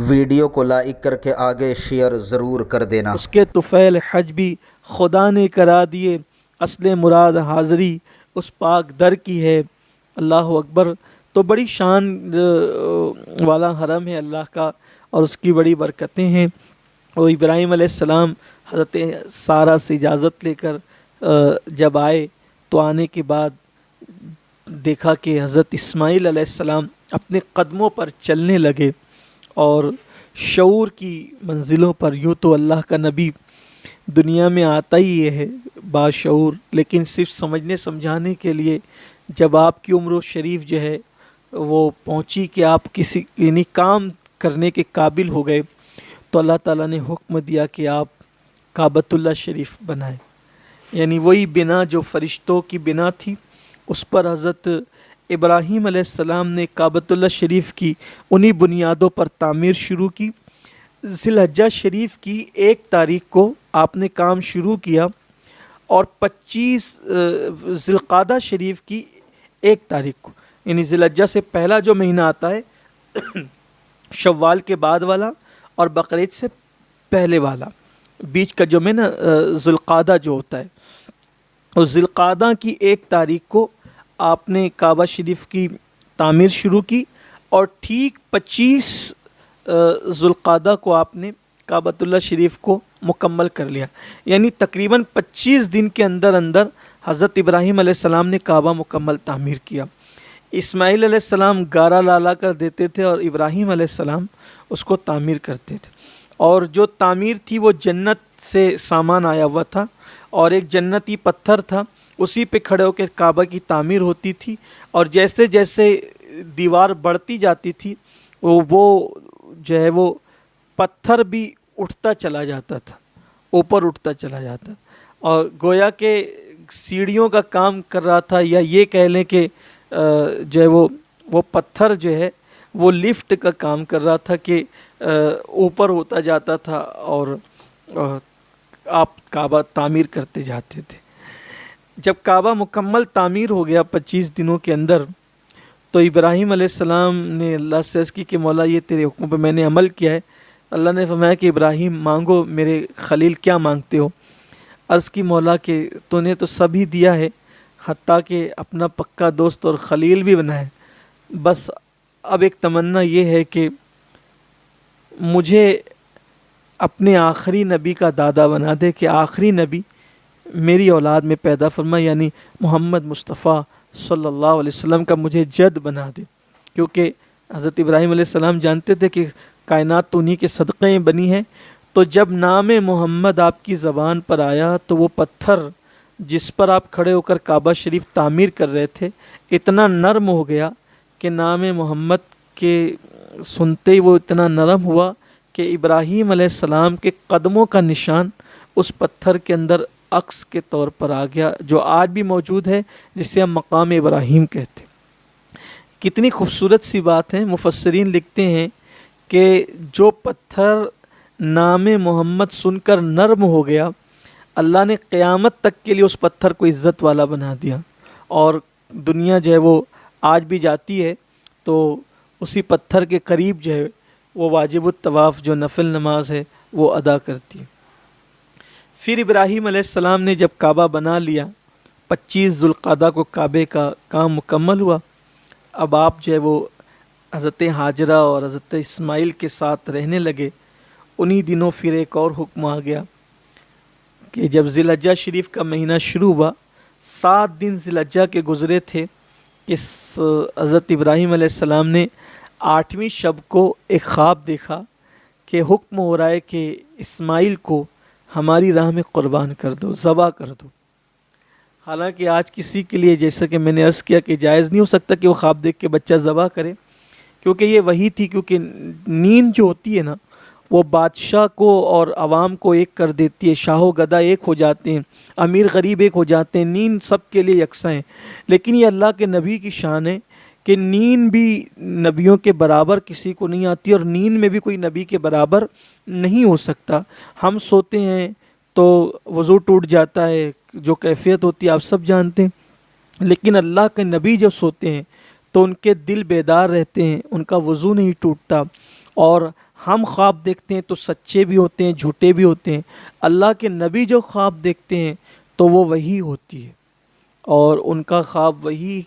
Video کو like کر کے آگے شیئر ضرور کر دینا۔ اس کے طفیل حج بھی خدا نے کرا دیے، اصل مراد حاضری اس پاک در کی ہے۔ اللہ اکبر۔ تو بڑی شان والا حرم ہے اللہ کا، اور اس کی بڑی برکتیں ہیں۔ اور ابراہیم علیہ السلام حضرت سارہ سے اجازت لے کر جب آئے تو آنے کے بعد دیکھا کہ حضرت اسماعیل علیہ السلام اپنے قدموں پر چلنے لگے، اور شعور کی منزلوں پر، یوں تو اللہ کا نبی دنیا میں آتا ہی یہ ہے باشعور، لیکن صرف سمجھنے سمجھانے کے لیے جب آپ کی عمر و شریف جو ہے وہ پہنچی کہ آپ کسی یعنی کام کرنے کے قابل ہو گئے، تو اللہ تعالیٰ نے حکم دیا کہ آپ کعبۃ اللہ شریف بنائیں۔ یعنی وہی بنا جو فرشتوں کی بنا تھی، اس پر حضرت ابراہیم علیہ السلام نے کعبۃ اللہ شریف کی انہی بنیادوں پر تعمیر شروع کی۔ ذی الحجہ شریف کی 1 تاریخ کو آپ نے کام شروع کیا، اور 25 ذی القعدہ شریف کی 1 تاریخ کو، یعنی ذی الحجہ سے پہلا جو مہینہ آتا ہے شوال کے بعد والا، اور بقرعید سے پہلے والا، بیچ کا جو مہینہ ذی القعدہ جو ہوتا ہے، اور ذی القعدہ کی 1 تاریخ کو آپ نے کعبہ شریف کی تعمیر شروع کی، اور ٹھیک 25 ذی القعدہ کو آپ نے کعبۃ اللہ شریف کو مکمل کر لیا۔ یعنی تقریباً 25 دن کے اندر اندر حضرت ابراہیم علیہ السلام نے کعبہ مکمل تعمیر کیا۔ اسماعیل علیہ السلام گارہ لا کر دیتے تھے، اور ابراہیم علیہ السلام اس کو تعمیر کرتے تھے، اور جو تعمیر تھی وہ جنت سے سامان آیا ہوا تھا، اور ایک جنتی پتھر تھا، اسی پہ کھڑے ہو کے کعبہ کی تعمیر ہوتی تھی، اور جیسے جیسے دیوار بڑھتی جاتی تھی وہ جو ہے وہ پتھر بھی اٹھتا چلا جاتا تھا، اوپر اٹھتا چلا جاتا، اور گویا کہ سیڑھیوں کا کام کر رہا تھا، یا یہ کہہ لیں کہ جو ہے وہ پتھر جو ہے وہ لفٹ کا کام کر رہا تھا کہ اوپر ہوتا جاتا تھا، اور آپ کعبہ تعمیر کرتے جاتے تھے۔ جب کعبہ مکمل تعمیر ہو گیا 25 دنوں کے اندر، تو ابراہیم علیہ السلام نے اللہ سے عرض کی کہ مولا یہ تیرے حکم پہ میں نے عمل کیا ہے۔ اللہ نے فرمایا کہ ابراہیم مانگو میرے خلیل، کیا مانگتے ہو؟ عرض کی مولا کہ تو نے تو سبھی دیا ہے، حتیٰ کہ اپنا پکا دوست اور خلیل بھی بنا ہے، بس اب ایک تمنا یہ ہے کہ مجھے اپنے آخری نبی کا دادا بنا دے، کہ آخری نبی میری اولاد میں پیدا فرما، یعنی محمد مصطفیٰ صلی اللہ علیہ وسلم کا مجھے جد بنا دے، کیونکہ حضرت ابراہیم علیہ السلام جانتے تھے کہ کائنات تو انہی کے صدقے بنی ہے۔ تو جب نام محمد آپ کی زبان پر آیا تو وہ پتھر جس پر آپ کھڑے ہو کر کعبہ شریف تعمیر کر رہے تھے اتنا نرم ہو گیا کہ نام محمد کے سنتے ہی وہ اتنا نرم ہوا کہ ابراہیم علیہ السلام کے قدموں کا نشان اس پتھر کے اندر عکس کے طور پر آ گیا، جو آج بھی موجود ہے، جسے ہم مقام ابراہیم کہتے ہیں۔ کتنی خوبصورت سی بات ہے۔ مفسرین لکھتے ہیں کہ جو پتھر نام محمد سن کر نرم ہو گیا، اللہ نے قیامت تک کے لیے اس پتھر کو عزت والا بنا دیا، اور دنیا جو ہے وہ آج بھی جاتی ہے تو اسی پتھر کے قریب جو ہے وہ واجب الطواف جو نفل نماز ہے وہ ادا کرتی ہے۔ پھر ابراہیم علیہ السلام نے جب کعبہ بنا لیا، 25 ذی القعدہ کو کعبے کا کام مکمل ہوا، اب آپ جو ہے وہ حضرت ہاجرہ اور حضرت اسماعیل کے ساتھ رہنے لگے۔ انہی دنوں پھر ایک اور حکم آ گیا کہ جب ذی الحجہ شریف کا مہینہ شروع ہوا، 7 دن ذی الحجہ کے گزرے تھے کہ حضرت ابراہیم علیہ السلام نے 8ویں شب کو ایک خواب دیکھا کہ حکم ہو رہا ہے کہ اسماعیل کو ہماری راہ میں قربان کر دو، ذبح کر دو۔ حالانکہ آج کسی کے لیے، جیسا کہ میں نے عرض کیا، کہ جائز نہیں ہو سکتا کہ وہ خواب دیکھ کے بچہ ذبح کرے، کیونکہ یہ وحی تھی، کیونکہ نیند جو ہوتی ہے نا وہ بادشاہ کو اور عوام کو ایک کر دیتی ہے، شاہ و گدا ایک ہو جاتے ہیں، امیر غریب ایک ہو جاتے ہیں، نیند سب کے لیے یکساں ہے۔ لیکن یہ اللہ کے نبی کی شان ہے کہ نیند بھی نبیوں کے برابر کسی کو نہیں آتی، اور نیند میں بھی کوئی نبی کے برابر نہیں ہو سکتا۔ ہم سوتے ہیں تو وضو ٹوٹ جاتا ہے، جو کیفیت ہوتی ہے آپ سب جانتے ہیں، لیکن اللہ کے نبی جب سوتے ہیں تو ان کے دل بیدار رہتے ہیں، ان کا وضو نہیں ٹوٹتا، اور ہم خواب دیکھتے ہیں تو سچے بھی ہوتے ہیں جھوٹے بھی ہوتے ہیں، اللہ کے نبی جو خواب دیکھتے ہیں تو وہ وہی ہوتی ہے اور ان کا خواب وہی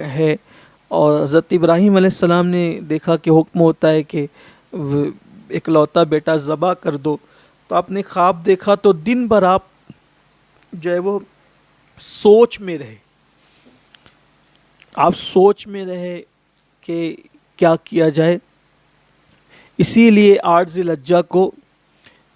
ہے۔ اور حضرت ابراہیم علیہ السلام نے دیکھا کہ حکم ہوتا ہے کہ اکلوتا بیٹا ذبح کر دو، تو آپ نے خواب دیکھا تو دن بھر آپ جو ہے وہ سوچ میں رہے، آپ سوچ میں رہے کہ کیا کیا جائے۔ اسی لیے 8 ذی الحجہ کو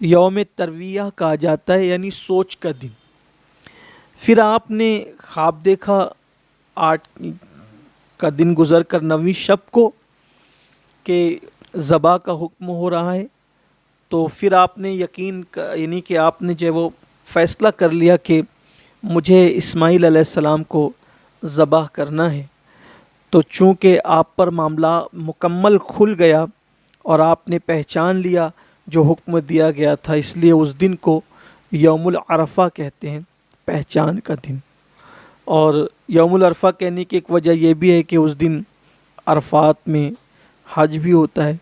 یوم ترویہ کہا جاتا ہے، یعنی سوچ کا دن۔ پھر آپ نے خواب دیکھا 8 کا دن گزر کر 9ویں شب کو کہ ذبح کا حکم ہو رہا ہے، تو پھر آپ نے یعنی کہ آپ نے جو ہے وہ فیصلہ کر لیا کہ مجھے اسماعیل علیہ السلام کو ذبح کرنا ہے۔ تو چونکہ آپ پر معاملہ مکمل کھل گیا اور آپ نے پہچان لیا جو حکم دیا گیا تھا، اس لیے اس دن کو یوم العرفہ کہتے ہیں، پہچان کا دن۔ اور یوم العرفہ کہنے کی ایک وجہ یہ بھی ہے کہ اس دن عرفات میں حج بھی ہوتا ہے۔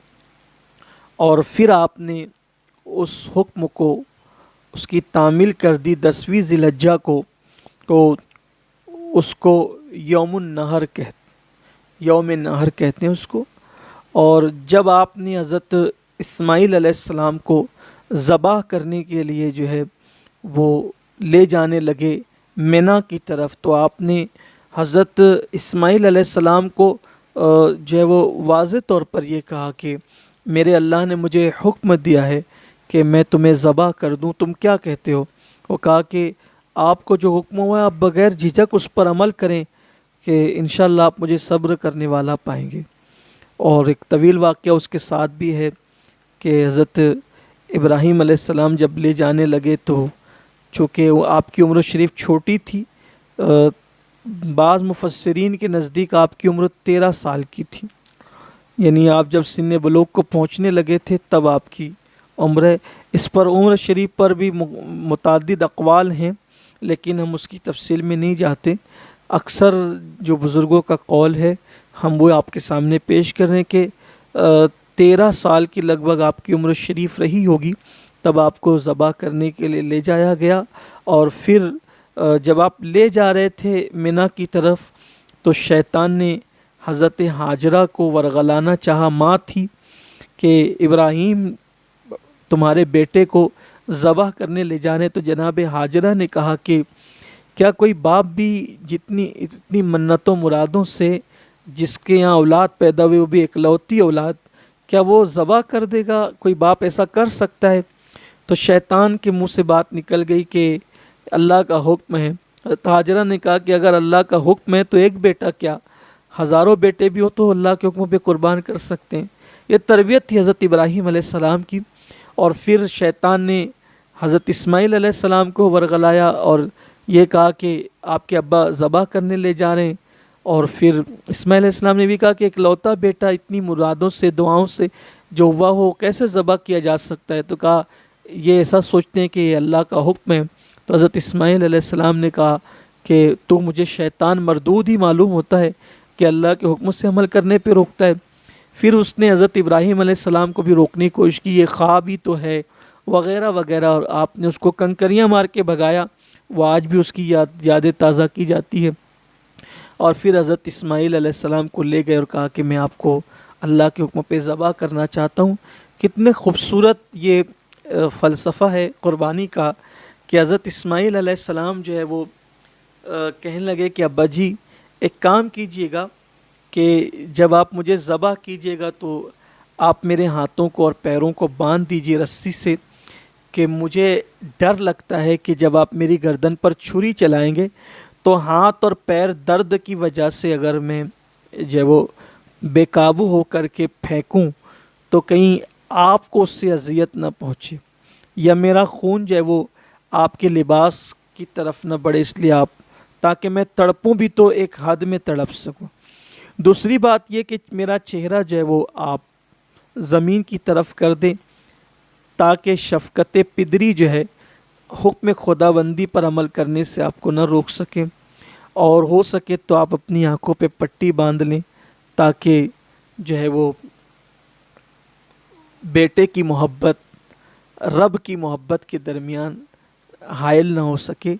اور پھر آپ نے اس حکم کو، اس کی تعمیل کر دی 10ویں ذی الحجہ کو، تو اس کو یوم النحر یوم نحر کہتے ہیں اس کو۔ اور جب آپ نے حضرت اسماعیل علیہ السلام کو ذبح کرنے کے لیے جو ہے وہ لے جانے لگے مینا کی طرف، تو آپ نے حضرت اسماعیل علیہ السلام کو جو ہے وہ واضح طور پر یہ کہا کہ میرے اللہ نے مجھے حکم دیا ہے کہ میں تمہیں ذبح کر دوں، تم کیا کہتے ہو؟ وہ کہا کہ آپ کو جو حکم ہوا ہے آپ بغیر جھجک اس پر عمل کریں کہ انشاءاللہ آپ مجھے صبر کرنے والا پائیں گے۔ اور ایک طویل واقعہ اس کے ساتھ بھی ہے کہ حضرت ابراہیم علیہ السلام جب لے جانے لگے تو چونکہ وہ آپ کی عمر شریف چھوٹی تھی، بعض مفسرین کے نزدیک آپ کی عمر 13 سال کی تھی، یعنی آپ جب سن بلوغ کو پہنچنے لگے تھے تب آپ کی عمر ہے۔ اس پر عمر شریف پر بھی متعدد اقوال ہیں، لیکن ہم اس کی تفصیل میں نہیں جاتے۔ اکثر جو بزرگوں کا قول ہے ہم وہ آپ کے سامنے پیش کر رہے ہیں کہ 13 سال کی لگ بھگ آپ کی عمر شریف رہی ہوگی تب آپ کو ذبح کرنے کے لیے لے جایا گیا۔ اور پھر جب آپ لے جا رہے تھے مینا کی طرف تو شیطان نے حضرت ہاجرہ کو ورغلانا چاہا، ماں تھی، کہ ابراہیم تمہارے بیٹے کو ذبح کرنے لے جانے۔ تو جناب ہاجرہ نے کہا کہ کیا کوئی باپ بھی اتنی منتوں مرادوں سے جس کے یہاں اولاد پیدا ہوئی وہ بھی اکلوتی اولاد، کیا وہ ذبح کر دے گا؟ کوئی باپ ایسا کر سکتا ہے؟ تو شیطان کے منہ سے بات نکل گئی کہ اللہ کا حکم ہے۔ ہاجرہ نے کہا کہ اگر اللہ کا حکم ہے تو ایک بیٹا کیا، ہزاروں بیٹے بھی ہو تو اللہ کے حکم پہ قربان کر سکتے ہیں۔ یہ تربیت تھی حضرت ابراہیم علیہ السلام کی۔ اور پھر شیطان نے حضرت اسماعیل علیہ السلام کو ورغلایا اور یہ کہا کہ آپ کے ابا ذبح کرنے لے جا رہے ہیں۔ اور پھر اسماعیل علیہ السلام نے بھی کہا کہ اکلوتا بیٹا اتنی مرادوں سے دعاؤں سے جو ہوا ہو کیسے ذبح کیا جا سکتا ہے؟ تو کہا یہ ایسا سوچتے ہیں کہ یہ اللہ کا حکم ہے۔ تو حضرت اسماعیل علیہ السلام نے کہا کہ تو مجھے شیطان مردود ہی معلوم ہوتا ہے کہ اللہ کے حکم سے عمل کرنے پہ روکتا ہے۔ پھر اس نے حضرت ابراہیم علیہ السلام کو بھی روکنے کی کوشش کی، یہ خواب ہی تو ہے وغیرہ وغیرہ، اور آپ نے اس کو کنکریاں مار کے بھگایا۔ وہ آج بھی اس کی یادیں تازہ کی جاتی ہے۔ اور پھر حضرت اسماعیل علیہ السلام کو لے گئے اور کہا کہ میں آپ کو اللہ کے حکم پہ ذبح کرنا چاہتا ہوں۔ کتنے خوبصورت یہ فلسفہ ہے قربانی کا کہ حضرت اسماعیل علیہ السلام جو ہے وہ کہنے لگے کہ ابا جی ایک کام کیجئے گا کہ جب آپ مجھے ذبح کیجئے گا تو آپ میرے ہاتھوں کو اور پیروں کو باندھ دیجئے رسی سے، کہ مجھے ڈر لگتا ہے کہ جب آپ میری گردن پر چھری چلائیں گے تو ہاتھ اور پیر درد کی وجہ سے اگر میں جو وہ بے قابو ہو کر کے پھینکوں تو کہیں آپ کو اس سے اذیت نہ پہنچے، یا میرا خون جو ہے وہ آپ کے لباس کی طرف نہ بڑھے، اس لیے آپ تاکہ میں تڑپوں بھی تو ایک حد میں تڑپ سکوں۔ دوسری بات یہ کہ میرا چہرہ جو ہے وہ آپ زمین کی طرف کر دیں تاکہ شفقت پدری جو ہے حکم خداوندی پر عمل کرنے سے آپ کو نہ روک سکیں، اور ہو سکے تو آپ اپنی آنکھوں پہ پٹی باندھ لیں تاکہ جو ہے وہ بیٹے کی محبت رب کی محبت کے درمیان حائل نہ ہو سکے۔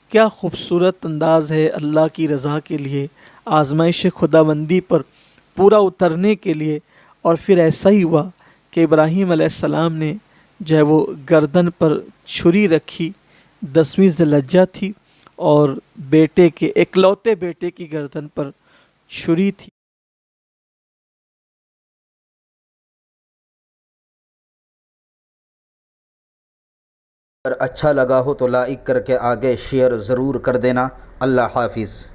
کیا خوبصورت انداز ہے اللہ کی رضا کے لیے، آزمائش خداوندی پر پورا اترنے کے لیے۔ اور پھر ایسا ہی ہوا کہ ابراہیم علیہ السلام نے جو ہے وہ گردن پر چھری رکھی، 10ویں ذی الحجہ تھی، اور بیٹے کے اکلوتے بیٹے کی گردن پر چھری تھی۔ اگر اچھا لگا ہو تو لائک کر کے آگے شیئر ضرور کر دینا۔ اللہ حافظ۔